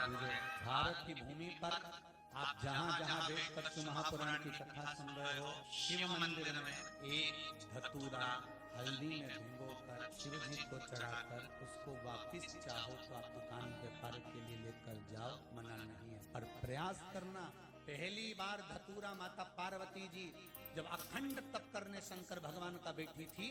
पूरे भारत की भूमि पर आप जहाँ जहाँ बैठकर शिव महापुराण की कथा सुन रहे हो, शिव मंदिर में एक धतूरा हल्दी में भिगोकर शिव जी को चढ़ाकर उसको वापिस चाहो तो आप दुकान व्यापार के लिए लेकर जाओ, मना नहीं है, पर प्रयास करना। पहली बार धतूरा माता पार्वती जी जब अखंड तप करने शंकर भगवान का बैठी थी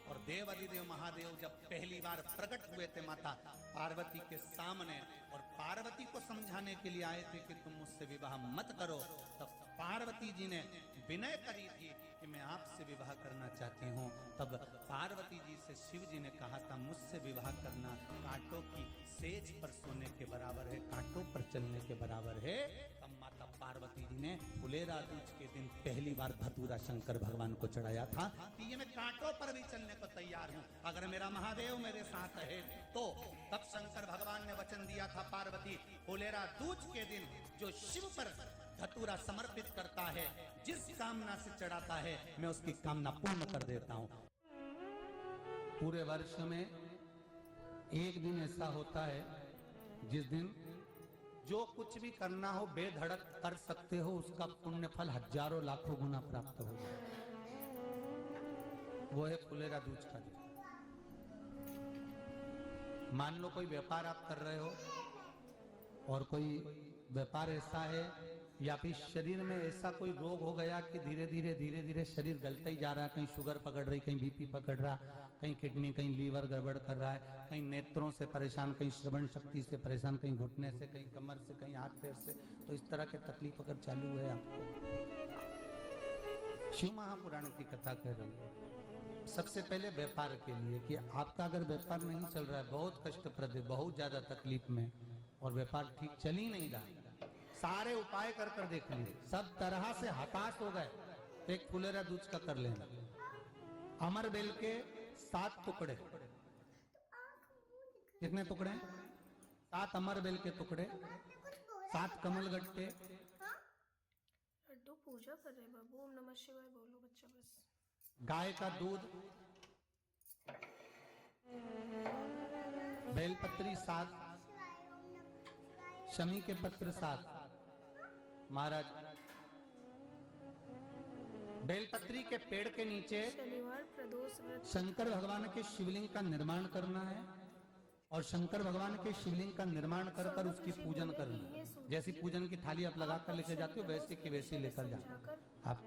और देव अधिदेव महादेव जब पहली बार प्रकट हुए थे माता पार्वती के सामने और पार्वती को समझाने के लिए आए थे कि तुम मुझसे विवाह मत करो, तब पार्वती जी ने विनय करी थी कि मैं आपसे विवाह करना चाहती हूँ। तब पार्वती जी से शिव जी ने कहा था मुझसे विवाह करना कांटों की सेज पर सोने के बराबर है, कांटों पर चलने के बराबर है। तब माता पार्वती जी ने फुलेरा दूज के दिन पहली बार धतूरा शंकर भगवान को चढ़ाया था कि ये मैं कांटों पर भी चलने को तैयार हूँ अगर मेरा महादेव मेरे साथ है तो। तब शंकर भगवान ने वचन दिया था पार्वती फुलेरा दूज के दिन जो शिव पर धतूरा समर्पित करता है, जिस कामना से चढ़ाता है मैं उसकी कामना पूर्ण कर देता हूँ। पूरे वर्ष में एक दिन ऐसा होता है जिस दिन जो कुछ भी करना हो बेधड़क कर सकते हो, उसका पुण्य फल हजारों लाखों गुना प्राप्त हो जाए, वो है फुलेरा दूज का दिन। मान लो कोई व्यापार आप कर रहे हो और कोई व्यापार ऐसा है या फिर शरीर में ऐसा कोई रोग हो गया कि धीरे धीरे शरीर गलता ही जा रहा है, कहीं शुगर पकड़ रही, कहीं बीपी पकड़ रहा, कहीं किडनी, कहीं लीवर गड़बड़ कर रहा है, कहीं नेत्रों से परेशान, कहीं श्रवण शक्ति से परेशान, कहीं घुटने से, कहीं कमर से, कहीं हाथ पैर से, तो इस तरह के तकलीफ अगर चालू है आपको, शिव महापुराण की कथा कह रही है। सबसे पहले व्यापार के लिए कि आपका अगर व्यापार नहीं चल रहा है, बहुत कष्टप्रद है, बहुत ज्यादा तकलीफ में और व्यापार ठीक चल ही नहीं रहा, सारे उपाय कर कर देख लिए, सब तरह से हताश हो गए, एक फुलेरा दूज का कर लेना। अमर बेल के 7 टुकड़े, कितने टुकड़े? 7 अमर बेल के टुकड़े, 7 कमल गट्टे। लड्डू पूजा कर रहे बाबू, ओम नमः शिवाय बोलो बच्चा बस। गाय का दूध, बेलपत्री 7, शमी के पत्र 7। महाराज बेलपत्री के पेड़ के नीचे शनिवार प्रदोष व्रत शंकर भगवान के शिवलिंग का निर्माण करना है और शंकर भगवान के शिवलिंग का निर्माण कर कर उसकी पूजन करना। जैसी पूजन की थाली आप लगा कर लेकर जाते हो वैसे की वैसे लेकर जाते आप,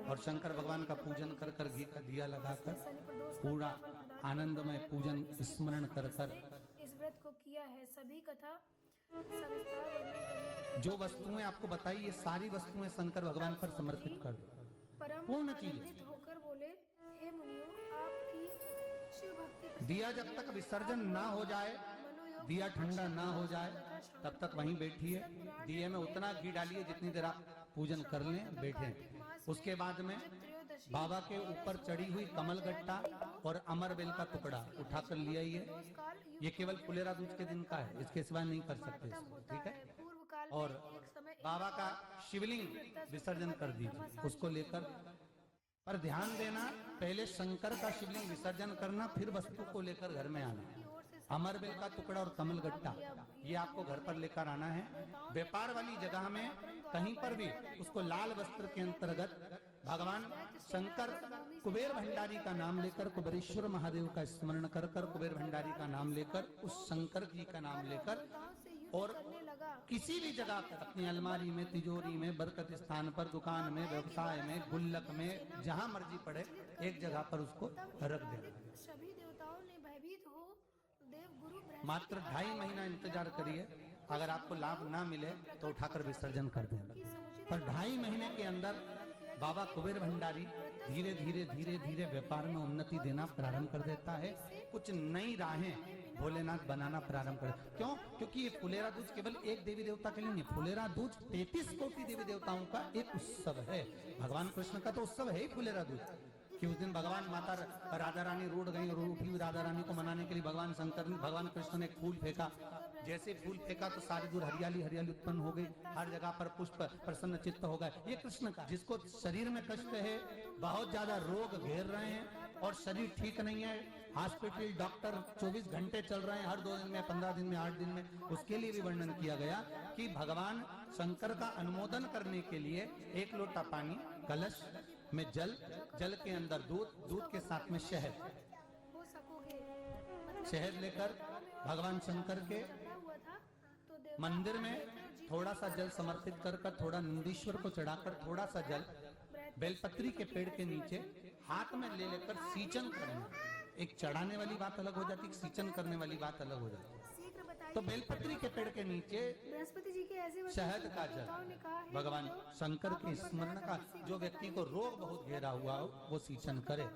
और शंकर भगवान का पूजन कर कर घी का दिया लगाकर पूरा आनंदमय पूजन स्मरण कर कर इस व्रत को किया है। सभी कथा जो वस्तुएं आपको बताई ये सारी वस्तुएं शंकर भगवान पर समर्पित कर दो। परम पूर्ण चीज आनंदित होकर बोले, हे मुनियों, आपकी शिव भक्ति दिया जब तक विसर्जन ना हो जाए, दिया ठंडा ना हो जाए तब तक वहीं बैठिए, दिए में उतना घी डालिए जितनी देर आप पूजन कर लें बैठे। उसके बाद में बाबा के ऊपर चढ़ी हुई कमल गट्टा और अमर बेल का टुकड़ा उठाकर ले आइए। ये केवल फुलेरा दूज के दिन का है, इसके सिवा नहीं कर सकते इसको, ठीक है। और बाबा का शिवलिंग विसर्जन कर दीजिए, उसको लेकर, पर ध्यान देना पहले शंकर का शिवलिंग विसर्जन करना, फिर वस्तु को लेकर घर में आना। अमर बेल का टुकड़ा और कमल गट्टा ये आपको घर पर लेकर आना है। व्यापार वाली जगह में कहीं पर भी उसको लाल वस्त्र के अंतर्गत भगवान शंकर कुबेर भंडारी का नाम लेकर, कुबेरेश्वर महादेव का स्मरण कर कर, कुबेर भंडारी का नाम लेकर, उस शंकर जी का नाम लेकर, और किसी भी जगह पर अपनी अलमारी में, तिजोरी में, बरकत स्थान पर, दुकान में, व्यवसाय में, गुल्लक में, जहां मर्जी पड़े एक जगह पर उसको रख देना। सभी देवताओं ने भयभीत हो देव गुरु मात्र 2.5 महीना इंतजार करिए, अगर आपको लाभ ना मिले तो उठाकर विसर्जन कर देना। पर 2.5 महीने के अंदर बाबा कुबेर भंडारी धीरे धीरे व्यापार में उन्नति देना प्रारंभ कर देता है। कुछ नई राहें भोलेनाथ बनाना प्रारंभ कर। क्यों? क्योंकि ये फुलेरा दूज केवल एक देवी देवता के लिए नहीं, फुलेरा दूज 33 कोटि देवी देवताओं का एक उत्सव है। भगवान कृष्ण का तो उत्सव है ही फुलेरा दूज, कि उस दिन भगवान माता राधा रानी रूठ गई और उठी हुई राधा रानी को मनाने के लिए भगवान कृष्ण ने एक फूल फेंका। जैसे फूल फेंका तो सारी दूर हरियाली उत्पन्न हो गई, हर जगह पर पुष्प प्रसन्न चित्त हो गए। ये कृष्ण का, जिसको शरीर में कष्ट है, बहुत ज्यादा रोग घेर रहे हैं और शरीर ठीक नहीं है, हॉस्पिटल डॉक्टर 24 घंटे चल रहे हैं, हर 2 दिन में, 15 दिन में, 8 दिन में, उसके लिए भी वर्णन किया गया कि भगवान शंकर का अनुमोदन करने के लिए 1 लोटा पानी, कलश में जल, जल के अंदर दूध, दूध के साथ में शहद, हो सकोगे। मतलब शहद लेकर भगवान शंकर के चढ़ा हुआ था तो देवता मंदिर में थोड़ा सा जल समर्पित कर कर, थोड़ा नंदीश्वर को चढ़ाकर, थोड़ा सा जल बेलपत्री के पेड़ के नीचे हाथ में ले लेकर सींचन करना। एक चढ़ाने वाली बात अलग हो जाती, सींचन करने वाली बात अलग हो जाती। शीघ्र बताइए। तो बेलपत्री के पेड़ के नीचे बृहस्पति जी के ऐसे वचन शहद का देवताओं ने कहा जल, है भगवान कि शंकर के स्मरण का, जो व्यक्ति को रोग बहुत घेरा हुआ हो वो सींचन करे,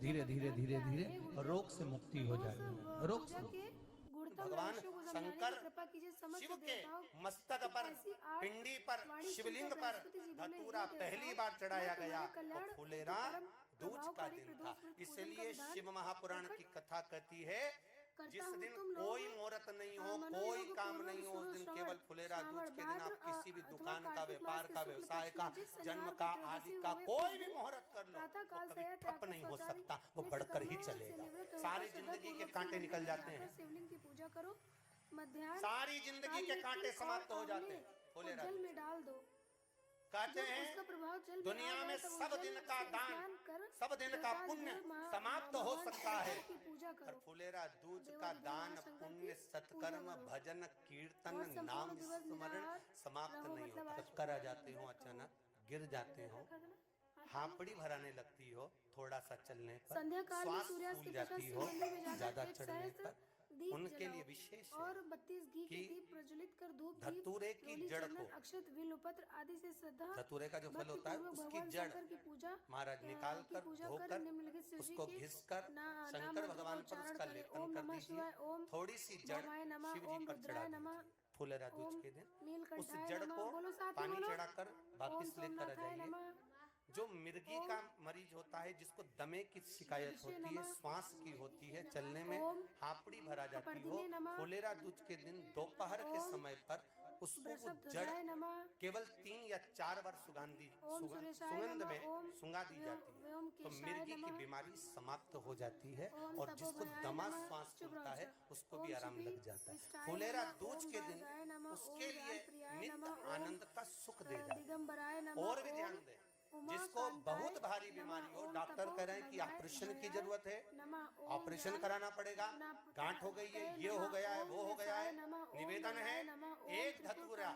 धीरे धीरे धीरे धीरे रोग से मुक्ति हो जाएगी। रोग से भगवान शंकर शिव के मस्तक पर, पिंडी पर, शिवलिंग पर धतूरा पहली बार चढ़ाया गया तो फुलेरा दूज का दिन था। इसलिए शिव महापुराण की कथा कहती है जिस दिन कोई मुहूर्त नहीं हो, कोई काम नहीं हो, उस दिन केवल फुलेरा दूज के दिन आप किसी भी दुकान का, व्यापार का, व्यवसाय का, जन्म का, आदि का कोई भी मुहूर्त कर लो तो कभी ठप नहीं हो सकता, वो बढ़कर ही चलेगा। सारी जिंदगी के कांटे निकल जाते हैं, शिवलिंग की पूजा करो, मध्याह्न सारी जिंदगी के कांटे समाप्त हो जाते हैं फुलेरा। जल में डाल दो। कहते उसका हैं प्रभाव जल में दुनिया आ में जाए तो सब जल दिन से का दान, स्नान कर सब दिन का प्रकाश पुण्य जल महा- समाप्त हो भगवान सकता है, शंकर की पूजा पर करो। फुलेरा दूज देवा का देवी दान, महाशंकर पुण्य, की सत्कर्म, पूजा करो। भजन, कीर्तन, और संपूर्ण नाम दिवस स्मरण निराहार समाप्त रहो, नहीं मतलब होता। आज कर आ जाते हो, अचानक गिर जाते हो, हापड़ी भराने लगती हो, थोड़ा सा चलने पर संध्या काल में श्वास सूर्यास्त फूल के जाती पश्चात हो, शिव मंदिर में जाकर ज्यादा एक चढ़ने सहस्त्र पर दीप उनके जलाओ लिए विशेष है और 32 घी के कि दीप प्रज्वलित कर धूप दीप, धतूरे की रोली, जड़ चंदन, को, अक्षत, बिल्वपत्र आदि से श्रद्धा धतूरे का जो फल होता है भक्तिपूर्वक उसकी भगवान जड़ शंकर की पूजा महाराज निकाल की कर, पूजा धोकर, निम्नलिखित शिव जी उसको के घिसकर नाम शंकर मंत्र भगवान पर उच्चारण उसका करें। लेपन ओम कर नमः दीजिए, शिवाय, ओम थोड़ी सी जड़ नमाय नमः, शिव जी ओम पर चढ़ा रुद्राय नमः, दीजिए फुलेरा दूज ओम के दिन। उस नीलकंठाय जड़ नमः, को बोलो साथ ही पानी बोलो। चढ़ाकर वापिस ओम लेकर आ सोमनाथाय जाइए। नमः, जो मिर्गी का मरीज होता है, जिसको दमे की शिकायत होती है, श्वास की होती है, चलने में हापड़ी भरा जाती हो, फुलेरा दूज के दिन दोपहर के समय पर उसको वो जड़ बृहस्पतिध्वजाय नमः, केवल 3 या 4 बार सुगंध में सुंगा दी जाती है तो मिर्गी की बीमारी समाप्त हो जाती है और जिसको दमा श्वास फूलता है उसको भी आराम लग जाता है। फुलेरा दूज के दिन उसके लिए नित्य आनंद का सुख देगा। दिगंबराय नमः, और भी ध्यान दें, जिसको बहुत भारी बीमारी हो, डॉक्टर कह रहे हैं कि ऑपरेशन की जरूरत है, ऑपरेशन कराना पड़ेगा, गांठ हो गई है, ये हो गया है, वो हो गया है, निवेदन है एक धतूरा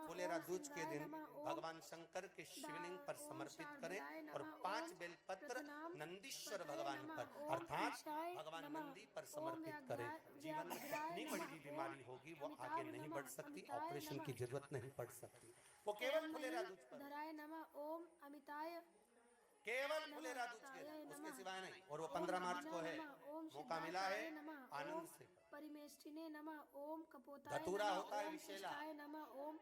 फुलेरा दूज के दिन भगवान शंकर के शिवलिंग पर समर्पित करें और 5 बेलपत्र नंदीश्वर भगवान पर अर्थात भगवान नंदी पर समर्पित करें। जीवन में कितनी बड़ी भी बीमारी होगी वो आगे नहीं बढ़ सकती, ऑपरेशन की जरूरत नहीं पड़ सकती, वो केवल फुलेरा दूज पर, धराय नमः, ओम अमिताय केवल फुलेरा दूज के दिन, उसके सिवाय नहीं। और वो 15 मार्च को है, मौका मिला है आनंद से। परिमेष्टिने नमः, ओम कपोताय धतूरा नमः, होता है ओम विशेला। पुष्टाय नमः, ओम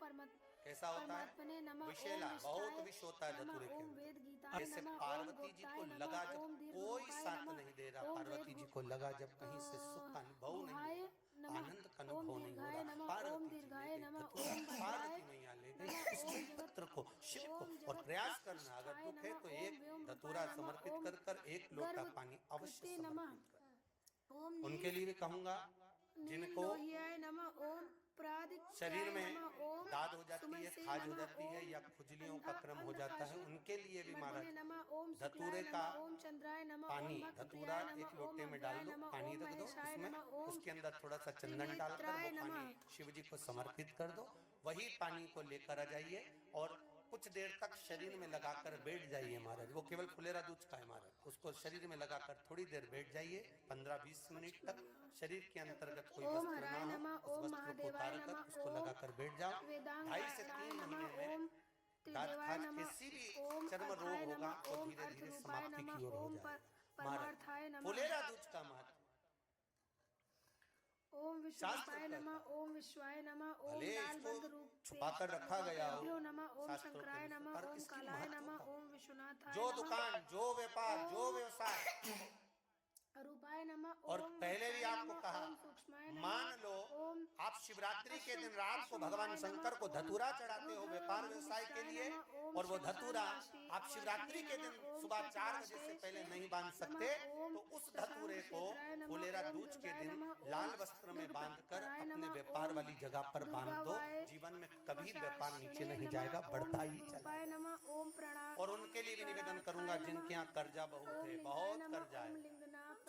कैसा होता है? परमात्मने नमः, विशेला, ओम बहुत विष्टाय विष होता है धतूरे के ओम अंदर। वेद गीताय जैसे नमः, ओम पार्वती जी को गोप्ताय लगा नमः, जब ओम दीर्घ कोई रूपाय साथ नमः, नहीं दे रहा, ओम पार्वती वेद जी को लगा जब कहीं से सुख का अनुभव नहीं गुहाय हो, नमः, आनंद का ओम अनुभव नहीं हो दीर्घाय रहा, नमः, ओम पार्वती जी दीर्घाय ले नमः, गई, ओम पार्वती भद्राय मैया ले गई उसके पत्र को, शिव को, और प्रयास करना अगर दुख है तो एक धतूरा समर्पित कर कर 1 लोटा पानी अवश्य समर्पित कर। ओम उनके लिए भी कहूंगा जिनको लोहियाय नमः, ओम शरीर में दाद हो जाती है, खाज हो जाती है या खुजलियों का क्रम हो जाता है, उनके लिए भी महाराज धतूरे का पानी, धतूरा 1 लोटे में डाल दो, पानी रख दो उसमें, उसके अंदर थोड़ा सा चंदन डालकर वो पानी शिव जी को समर्पित कर दो। वही पानी को लेकर आ जाइए और कुछ देर तक शरीर में लगाकर बैठ जाइए महाराज। वो केवल फुलेरा दूज का है महाराज, उसको शरीर में लगाकर थोड़ी देर बैठ जाइए, 15-20 मिनट तक शरीर के अंतर्गत कोई वस्त्र ना हो, उस वस्त्र को उतार कर उसको लगाकर बैठ जाओ। 2.5 से 3 महीने में दांत खाज किसी भी चर्म रोग होगा वो धीरे धीरे समाप्ति की ओर हो जाएगा। महाराज फुलेरा दूज का महत्व ओम विश्वाय नमः, ओम विश्वाय नमः, ओम भले लालबद्ध इसको रूप छुपाकर रखा गया हो नमः, ओम शास्त्रों के शंकराय अनुसार, नमः, पर ओम इसकी कालाय महत्व नमः, को, ओम विश्वनाथाय जो नमः, दुकान, जो व्यापार, जो व्यवसाय अरूपाय नमः और ओम पहले भी वक्रतुंडाय आपको नमः, कहा, ओम सूक्ष्माय नमः, मान लो ओम आप शिवरात्रि के दिन रात को भगवान शंकर को धतूरा चढ़ाते हो व्यापार व्यवसाय के लिए, और वो धतूरा आप शिवरात्रि के दिन सुबह 4 बजे से पहले नहीं बांध सकते, तो उस धतूरे को फुलेरा दूज के दिन लाल वस्त्र में बांधकर अपने व्यापार वाली जगह पर बांध दो। जीवन में कभी व्यापार नीचे नहीं जाएगा, बढ़ता ही रूपाय चलेगा। नमः ओम प्रणाम। और उनके लिए भी निवेदन करूंगा जिनके यहाँ कर्जा बहुत है, बहुत कर्जा है,